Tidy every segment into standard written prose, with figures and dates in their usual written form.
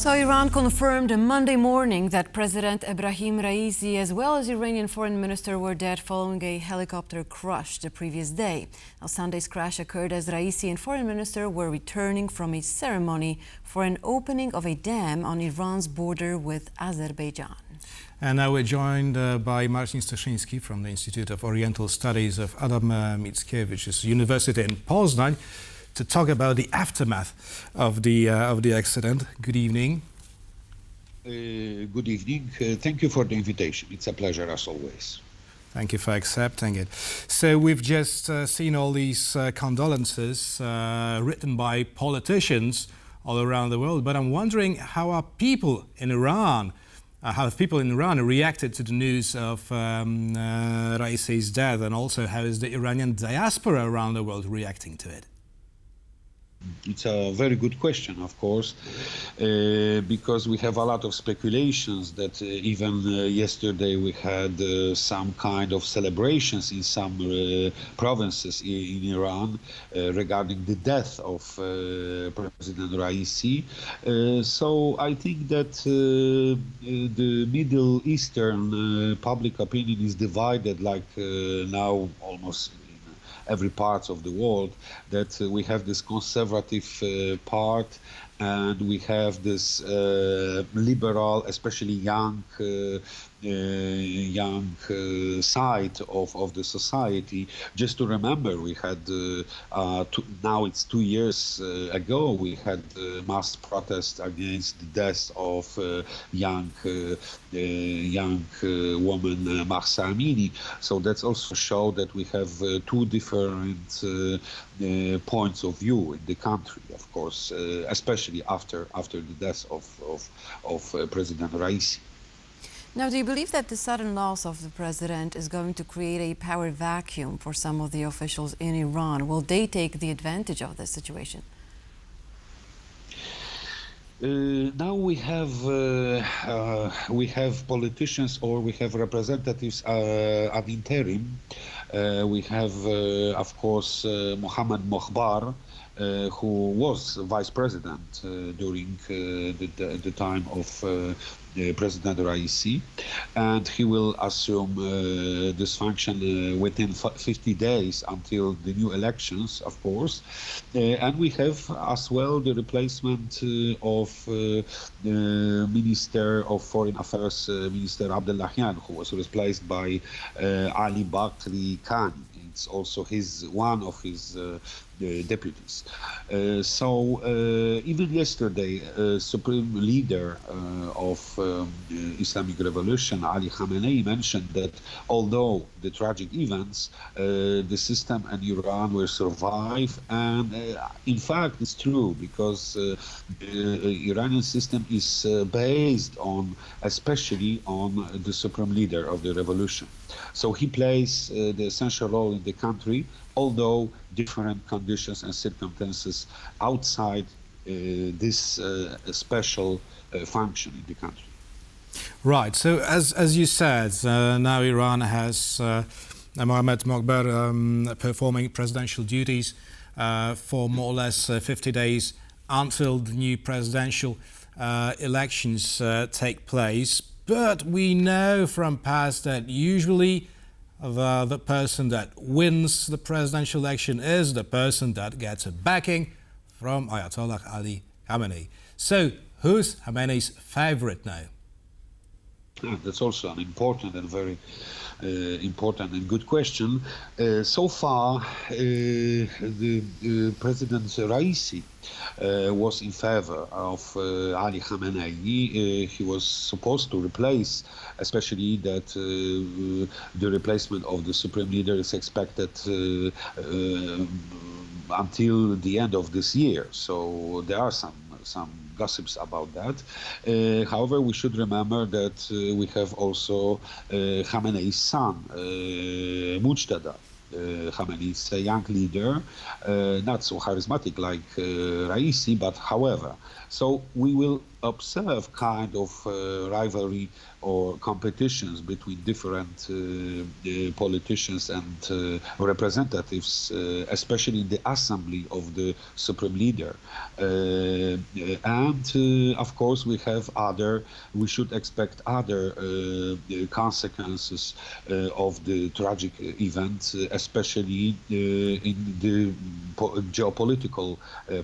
So Iran confirmed Monday morning that President Ebrahim Raisi as well as Iranian foreign minister were dead following a helicopter crash the previous day. Now, Sunday's crash occurred as Raisi and foreign minister were returning from a ceremony for an opening of a dam on Iran's border with Azerbaijan. And now we're joined by Marcin Styszyński from the Institute of Oriental Studies of Adam Mickiewicz University in Poznań to talk about the aftermath of the accident. Good evening. Good evening. Thank you for the invitation. It's a pleasure as always. Thank you for accepting it. So we've just seen all these condolences written by politicians all around the world, but I'm wondering how are people in Iran, how have people in Iran reacted to the news of Raisi's death, and also how is the Iranian diaspora around the world reacting to it? It's a very good question, of course, because we have a lot of speculations that even yesterday we had some kind of celebrations in some provinces in Iran regarding the death of President Raisi. So I think that the Middle Eastern public opinion is divided like now almost every part of the world, that we have this conservative part and we have this liberal, especially young side of the society. Just to remember, we had now it's 2 years ago we had mass protest against the death of young woman Mahsa Amini. So that's also show that we have two different points of view in the country, of course, especially after the death of President Raisi. Now, do you believe that the sudden loss of the president is going to create a power vacuum for some of the officials in Iran? Will they take the advantage of this situation? Now we have politicians, or we have representatives ad interim. We have, of course, Mohammad Mokhbar, who was vice president during the time of President Raisi, and he will assume this function within 50 days until the new elections, of course. And we have as well the replacement of Minister of Foreign Affairs, Minister Abdullahian, who was replaced by Ali Bakri Khan. It's also one of his deputies. So even yesterday, supreme leader of Islamic Revolution, Ali Khamenei, mentioned that although the tragic events, the system and Iran will survive. And in fact, it's true, because the Iranian system is based on, especially on the supreme leader of the revolution. So he plays the essential role in the country, although different conditions and circumstances outside this special function in the country. Right. So as you said, now Iran has Mohammad Mokhbar performing presidential duties for more or less 50 days until the new presidential elections take place. But we know from past that usually the person that wins the presidential election is the person that gets a backing from Ayatollah Ali Khamenei. So who's Khamenei's favorite now? That's also an important and very important and good question. So far, the President Raisi was in favor of Ali Khamenei. He was supposed to replace, especially that the replacement of the supreme leader is expected until the end of this year. So there are some gossips about that. However, we should remember that we have also Khamenei's son, Mujtada. Khamenei is a young leader, not so charismatic like Raisi, but however. So we will observe kind of rivalry or competitions between different politicians and representatives, especially in the assembly of the supreme leader. And of course, we should expect other consequences of the tragic event, especially in the geopolitical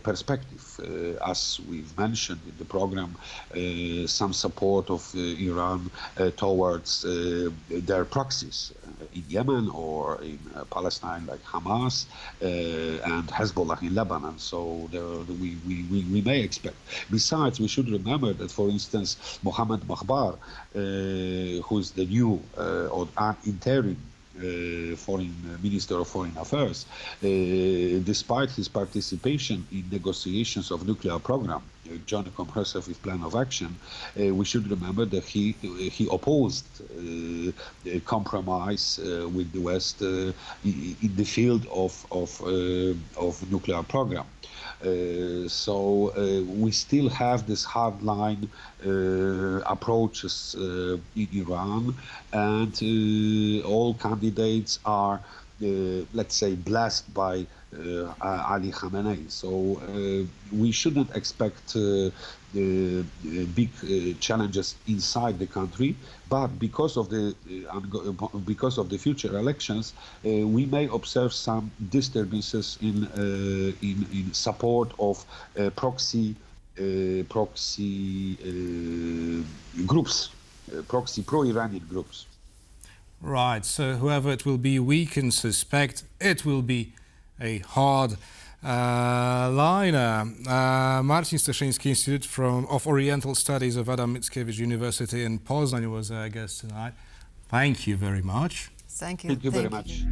perspective. As we've mentioned in the program, some support of Iran towards their proxies in Yemen or in Palestine, like Hamas and Hezbollah in Lebanon. So we may expect. Besides, we should remember that, for instance, Mohammed Makhbar, who is the new or interim Foreign Minister of Foreign Affairs, despite his participation in negotiations of nuclear program, Joint Comprehensive Plan of Action, we should remember that he opposed a compromise with the West in the field of nuclear program. So we still have this hardline approaches in Iran, and all candidates are, let's say, blessed by Ali Khamenei. So we shouldn't expect big challenges inside the country, but because of the future elections, we may observe some disturbances in support of proxy groups, proxy pro-Iranian groups. Right, so whoever it will be, we can suspect it will be a hard liner. Marcin Styszyński, Institute of Oriental Studies of Adam Mickiewicz University in Poznań was our guest tonight. Thank you very much. Thank you. Thank you very much.